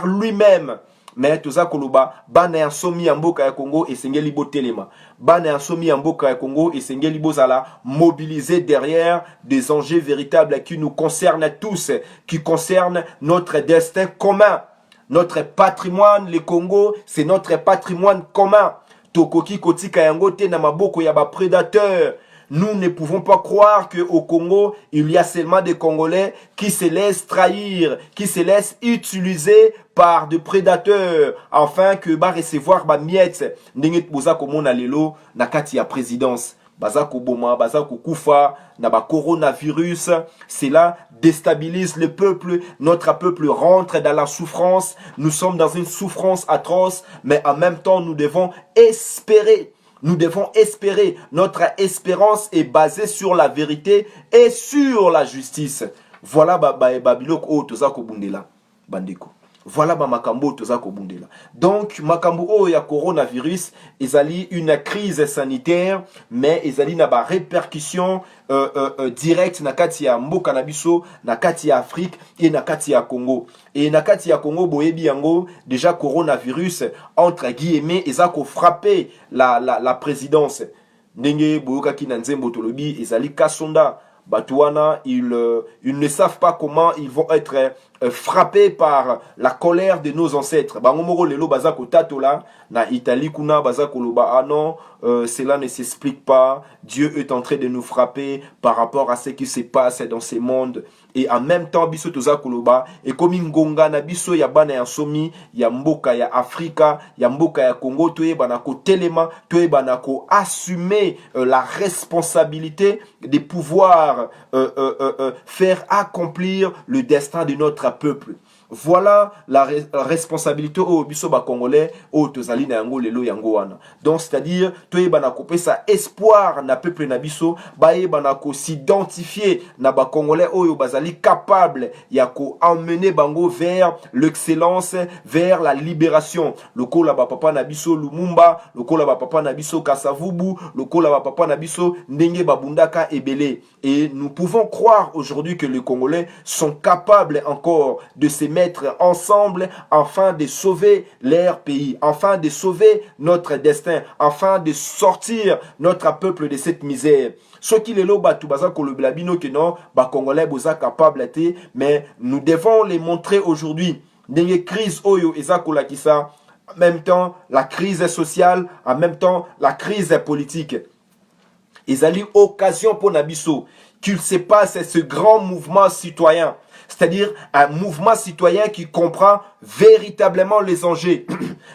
lui-même. Mais toza koloba bana ya somi ya mboka ya Congo esengeli botelema, bana ya somi ya mboka ya Congo esengeli bozala mobiliser derrière des enjeux véritables qui nous concernent tous, qui concernent notre destin commun, notre patrimoine. Le Congo, c'est notre patrimoine commun. Tokoki kotika yango te na maboko ya ba prédateurs. Nous ne pouvons pas croire qu'au Congo, il y a seulement des Congolais qui se laissent trahir, qui se laissent utiliser par des prédateurs, afin que ba recevoir ba miettes. Ndenge boza komona lelo na kati ya présidence. Baza koboma, baza kukufa, na ba coronavirus. Cela déstabilise le peuple. Notre peuple rentre dans la souffrance. Nous sommes dans une souffrance atroce, mais en même temps, nous devons espérer. Nous devons espérer. Notre espérance est basée sur la vérité et sur la justice. Voilà babiloko o toza kobundela bandeko. Voilà makambo toza kobundela. Donc makambo o ya coronavirus ezali une crise sanitaire, mais ezali na ba répercussion direct na kati ya mboka na biso, na kati ya Afrique et na kati ya Congo. Et na kati ya Congo boyebi yango déjà coronavirus entre guillemets eza ko frapper la présidence. Ndenge boyoka ki na nzembo tolobi ezali kasonda. Batouana, ils ne savent pas comment ils vont être frappés par la colère de nos ancêtres. Bangomoro lelo bazako tatola na Italie kuna bazako loba ah non, cela ne s'explique pas. Dieu est en train de nous frapper par rapport à ce qui se passe dans ce monde. Et en même temps biso toza koloba et comme ngonga na biso ya bana ya somi ya mboka ya Afrika ya mboka ya Congo toye banako telema toye banako assumer la responsabilité de pouvoir faire accomplir le destin de notre peuple. Voilà la responsabilité au biso ba congolais au tozali na yango lelo yango wana. Donc c'est-à-dire toye banako pesa espoir na peuple na biso baye banako s'identifier na ba congolais oyo bazali capable ya ko emmener bango vers l'excellence, vers la libération. Lokola ba papa na biso Lumumba, lokola ba papa na biso Kasavubu, lokola ba papa na biso ndenge babundaka ebele. Et nous pouvons croire aujourd'hui que les Congolais sont capables encore de se mettre ensemble afin de sauver leur pays, afin de sauver notre destin, afin de sortir notre peuple de cette misère. Ce qui est là, que non, Congolais boza capable, mais nous devons les montrer aujourd'hui. Des crises oyo ezakola kisa, en même temps la crise sociale, en même temps la crise politique. Ils ont eu occasion pour Nabiso qu'il se passe ce grand mouvement citoyen. C'est-à-dire un mouvement citoyen qui comprend véritablement les enjeux.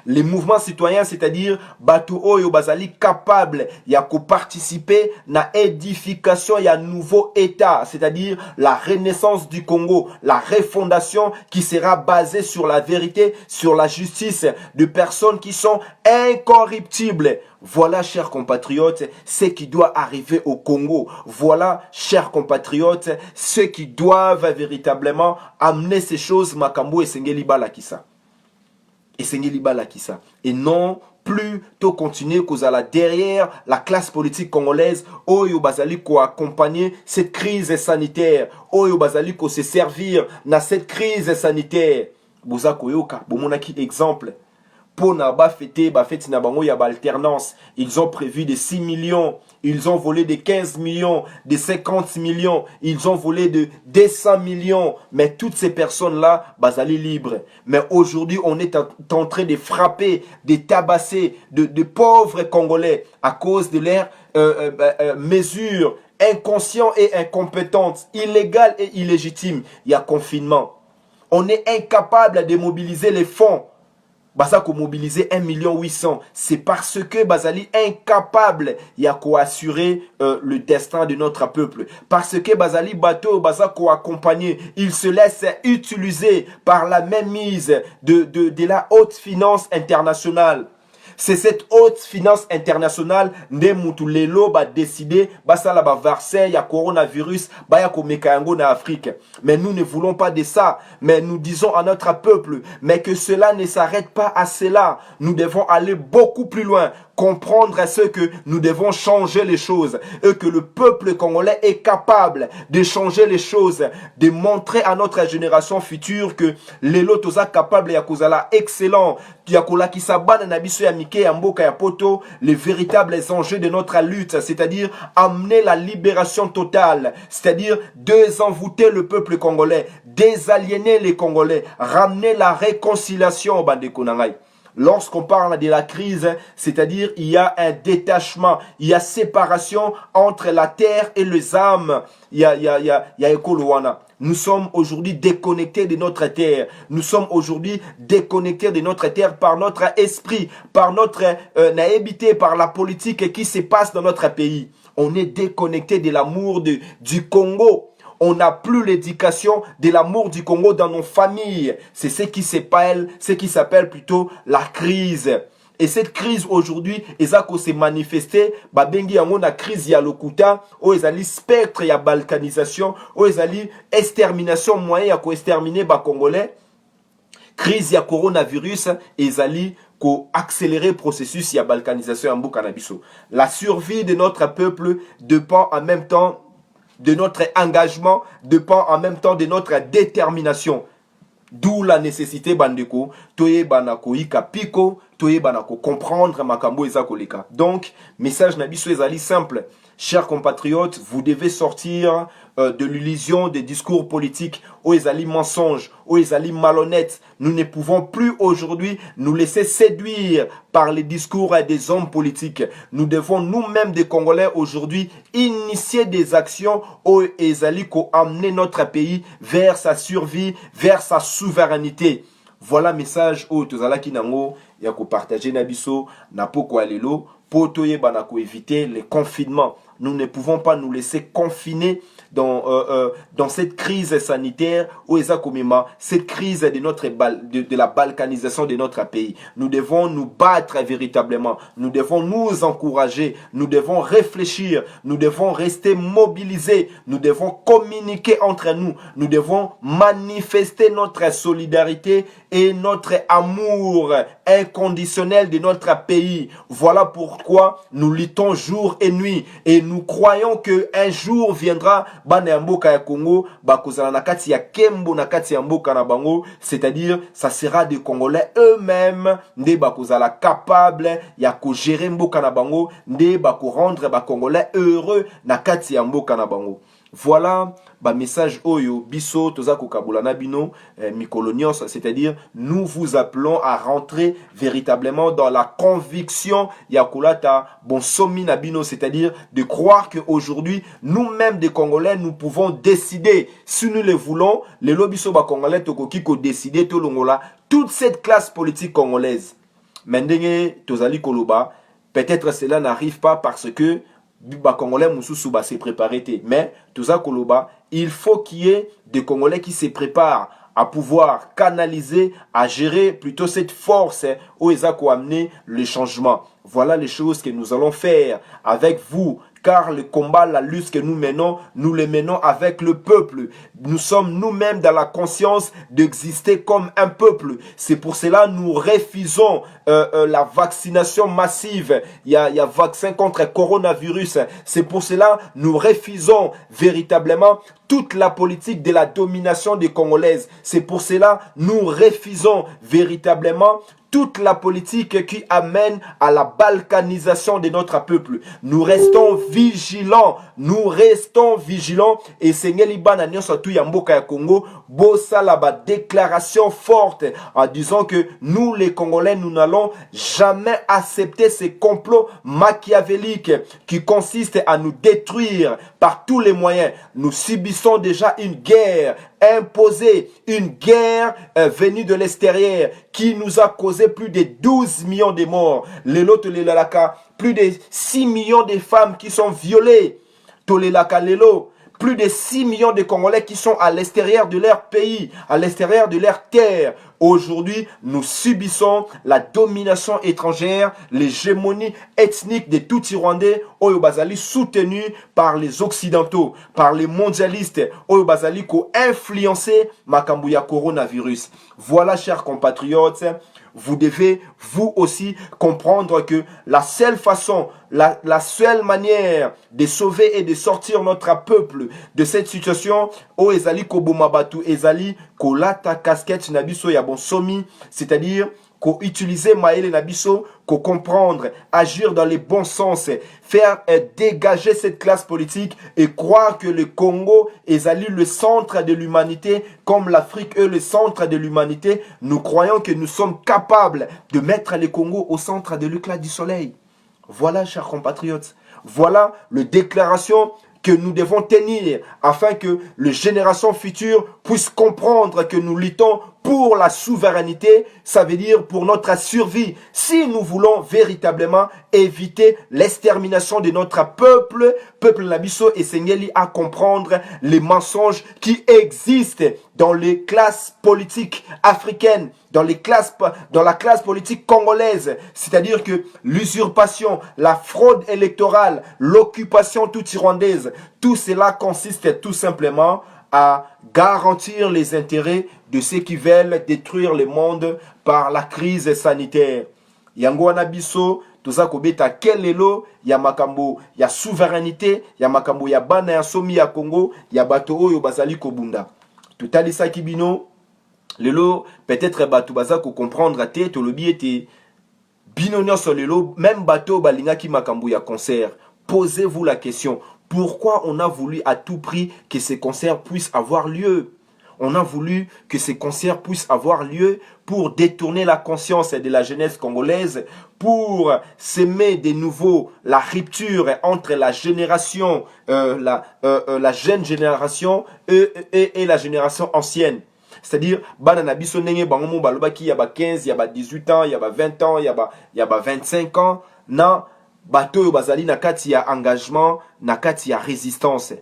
Les mouvements citoyens, c'est-à-dire Batu Oyo Bazali capable ya ko participer na édification ya nouveau État, c'est-à-dire la renaissance du Congo, la refondation qui sera basée sur la vérité, sur la justice, de personnes qui sont incorruptibles. Voilà, chers compatriotes, ce qui doit arriver au Congo. Voilà, chers compatriotes, ceux qui doivent véritablement amener ces choses makambo et sengeli balakisa. Et non plus to continuer kozala derrière la classe politique congolaise oyo bazali ko accompagner cette crise sanitaire, oyo bazali ko se servir na cette crise sanitaire. Boza koyoka bomonaki exemple pour na ba fêter ba fête na bango ya ba alternance, ils ont prévu de 6 millions, ils ont volé de 15 millions, de 50 millions, ils ont volé de 200 millions, mais toutes ces personnes-là, bazali libres. Mais aujourd'hui, on est en train de frapper, de tabasser de pauvres Congolais à cause de leurs mesures inconscientes et incompétentes, illégales et illégitimes. Il y a confinement. On est incapable de mobiliser les fonds. Bazako mobiliser 1,8 million. C'est parce que Bazali incapable ya ko assurer le destin de notre peuple. Parce que Bazali bateau Bazako accompagné, il se laisse utiliser par la mainmise de la haute finance internationale. C'est cette haute finance internationale nde mutu lelo ba décider basala ba Versailles ya coronavirus ba ya ko mekayango na Afrique. Mais nous ne voulons pas de ça. Mais nous disons à notre peuple, mais que cela ne s'arrête pas à cela. Nous devons aller beaucoup plus loin. Comprendre ce que nous devons changer les choses et que le peuple congolais est capable de changer les choses, de montrer à notre génération future que les lotosa capable ya kozala excellent, ya kolaki sabana na biso ya mike ya mboka ya poto, les véritables enjeux de notre lutte, c'est-à-dire amener la libération totale, c'est-à-dire désenvoûter le peuple congolais, désaliéner les Congolais, ramener la réconciliation au bandeko nangai. Lorsqu'on parle de la crise, c'est-à-dire il y a un détachement, il y a séparation entre la terre et les âmes. Il y a Ekolowana. Nous sommes aujourd'hui déconnectés de notre terre. Nous sommes aujourd'hui déconnectés de notre terre par notre esprit, par notre naïveté, par la politique qui se passe dans notre pays. On est déconnecté de l'amour du Congo. On n'a plus l'éducation de l'amour du Congo dans nos familles. C'est ce qui s'appelle plutôt la crise. Et cette crise aujourd'hui, ezako s'est manifestée, babengi yango na crise ya lokuta, o ezali spectre ya balkanisation, o ezali extermination moyen ya ko exterminer ba Congolais. Crise ya coronavirus, ezali ko accélérer processus ya balkanisation ya mboka na biso. La survie de notre peuple dépend en même temps de notre engagement, dépend en même temps de notre détermination. D'où la nécessité bandeko, toye banako ika piko, toye banako comprendre makambo ezakoleka. Donc, message nabiso ezali simple. Chers compatriotes, vous devez sortir de l'illusion des discours politiques, où ils allaient mensonges, où ils allaient malhonnêtes. Nous ne pouvons plus aujourd'hui nous laisser séduire par les discours des hommes politiques. Nous devons nous-mêmes des Congolais aujourd'hui initier des actions où ils allaient amener notre pays vers sa survie, vers sa souveraineté. Voilà message où tozalaki nango ya ko partager na biso na poko alelo pour toye banako éviter les confinements. Nous ne pouvons pas nous laisser confiner dans cette crise sanitaire où cette crise de la balkanisation de notre pays. Nous devons nous battre véritablement. Nous devons nous encourager. Nous devons réfléchir. Nous devons rester mobilisés. Nous devons communiquer entre nous. Nous devons manifester notre solidarité et notre amour inconditionnel de notre pays. Voilà pourquoi nous luttons jour et nuit. Et nous croyons qu'un jour viendra bana ya mboka ya Congo bakozala na kati ya kembo na kati ya mboka na bango, c'est-à-dire ça sera des Congolais eux-mêmes nde bakozala capable ya ko gérer mboka na bango, nde bako rendre ba Congolais heureux na kati ya mboka na bango. Voilà ba message oyo biso toza kokabula na bino mikolonios, c'est-à-dire nous vous appelons à rentrer véritablement dans la conviction ya kolata bon somi na bino, c'est-à-dire de croire que aujourd'hui nous-mêmes des Congolais nous pouvons décider si nous le voulons. Les lobiso ba Congolais tokoki ko décider to longola toute cette classe politique congolaise. Mendenge tozali koloba, peut-être cela n'arrive pas parce que ba Congolais mususu ba se préparer, mais tout ça koloba, il faut qu'il y ait des Congolais qui se préparent à pouvoir canaliser, à gérer plutôt cette force où ils ont amené le changement. Voilà les choses que nous allons faire avec vous. Car le combat, la lutte que nous le menons avec le peuple. Nous sommes nous-mêmes dans la conscience d'exister comme un peuple. C'est pour cela que nous refusons la vaccination massive. Il y a vaccin contre le coronavirus. C'est pour cela que nous refusons véritablement toute la politique de la domination des Congolaises. C'est pour cela que nous refusons véritablement toute la politique qui amène à la balkanisation de notre peuple. Nous restons vigilants. Nous restons vigilants. Et Seigneur Liban, surtout Yamboka ya Congo, bossa la déclaration forte en disant que nous, les Congolais, nous n'allons jamais accepter ces complots machiavéliques qui consistent à nous détruire par tous les moyens. Nous subissons déjà une guerre imposée, une guerre venue de l'extérieur qui nous a causé plus de 12 millions de morts. Plus de 6 millions de femmes qui sont violées. Plus de 6 millions de Congolais qui sont à l'extérieur de leur pays, à l'extérieur de leur terre. Aujourd'hui, nous subissons la domination étrangère, l'hégémonie ethnique de tout Rwandais, Oyo Bazali soutenu par les Occidentaux, par les mondialistes, Oyo Bazali ko influencé Makambuya coronavirus. Voilà, chers compatriotes, vous devez vous aussi comprendre que la seule façon, la seule manière de sauver et de sortir notre peuple de cette situation, o ezali kobomabatu ezali kolata casquette nabiso ya bonsomi, c'est-à-dire qu'on utiliser maël nabiso, qu'on comprendre, agir dans les bons sens, faire dégager cette classe politique et croire que le Congo est le centre de l'humanité, comme l'Afrique est le centre de l'humanité. Nous croyons que nous sommes capables de mettre le Congo au centre de l'éclat du soleil. Voilà, chers compatriotes, voilà la déclaration que nous devons tenir afin que les générations futures puissent comprendre que nous luttons pour la souveraineté, ça veut dire pour notre survie. Si nous voulons véritablement éviter l'extermination de notre peuple Nabiso et Seigneli à comprendre les mensonges qui existent dans les classes politiques africaines, dans la classe politique congolaise. C'est-à-dire que l'usurpation, la fraude électorale, l'occupation toute rwandaise, tout cela consiste tout simplement à garantir les intérêts de ceux qui veulent détruire le monde par la crise sanitaire. Yango anabiso, toza kobeta kelelo ya makambo ya souveraineté, ya makambo ya bana ya somi ya Congo, ya bato oyo bazali kobunda. Totalisa kibino, lelo peut-être bato bazako comprendre te tolobi ete bino nyonso lelo même bato balinga ki makambo ya concert. Posez-vous la question. Pourquoi on a voulu à tout prix que ces concerts puissent avoir lieu? On a voulu que ces concerts puissent avoir lieu pour détourner la conscience de la jeunesse congolaise, pour s'aimer de nouveau la rupture entre la génération, la jeune génération et la génération ancienne. C'est-à-dire, banana biso nenge bangomo balobaki yaba 15, yaba 18 ans, yaba 20 ans, yaba 25 ans, na bato yo bazali na kati ya engagement, na kati ya résistance.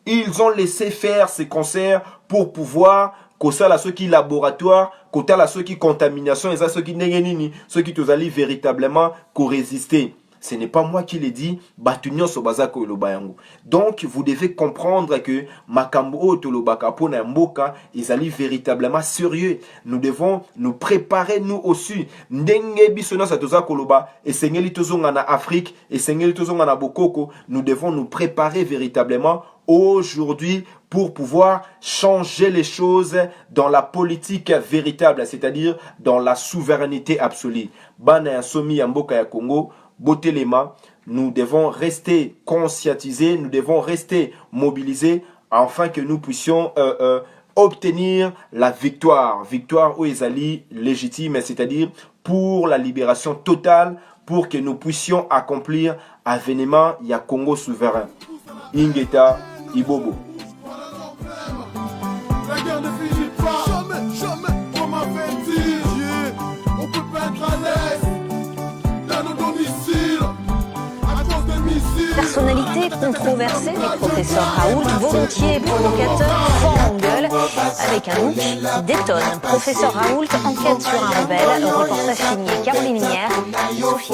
Ils ont laissé faire ces concerts pour pouvoir kosala ceux qui laboratoire, kotala ceux qui contamination, et ça ceux qui nengenini, ceux qui tozali véritablement co-résister. Ce n'est pas moi qui l'ai dit, batunyo sobazako lobayango. Donc vous devez comprendre que makambo tolobaka pona mboka, ils allaient véritablement sérieux. Nous devons nous préparer nous aussi. Ndenge bisona satoza koloba et sengeli tozonga na Afrique et sengeli tozonga na Bokoko, nous devons nous préparer véritablement aujourd'hui pour pouvoir changer les choses dans la politique véritable, c'est-à-dire dans la souveraineté absolue. Bana somi ya mboka ya Congo, Botelema, nous devons rester conscientisés, nous devons rester mobilisés afin que nous puissions obtenir la victoire. Victoire où Ezali légitime, c'est-à-dire pour la libération totale, pour que nous puissions accomplir avènement ya Congo souverain. Ingeta Ibobo. La guerre ne finit pas. Jamais, jamais, on m'avait dit. On peut pas être à l'aise dans nos domiciles à cause des missiles. Personnalité controversé du professeur Raoult, volontiers provocateur, fort en gueule, avec un look qui détonne. Professeur Raoult enquête sur un rebelle, reportage signé Caroline Minière, Sophie.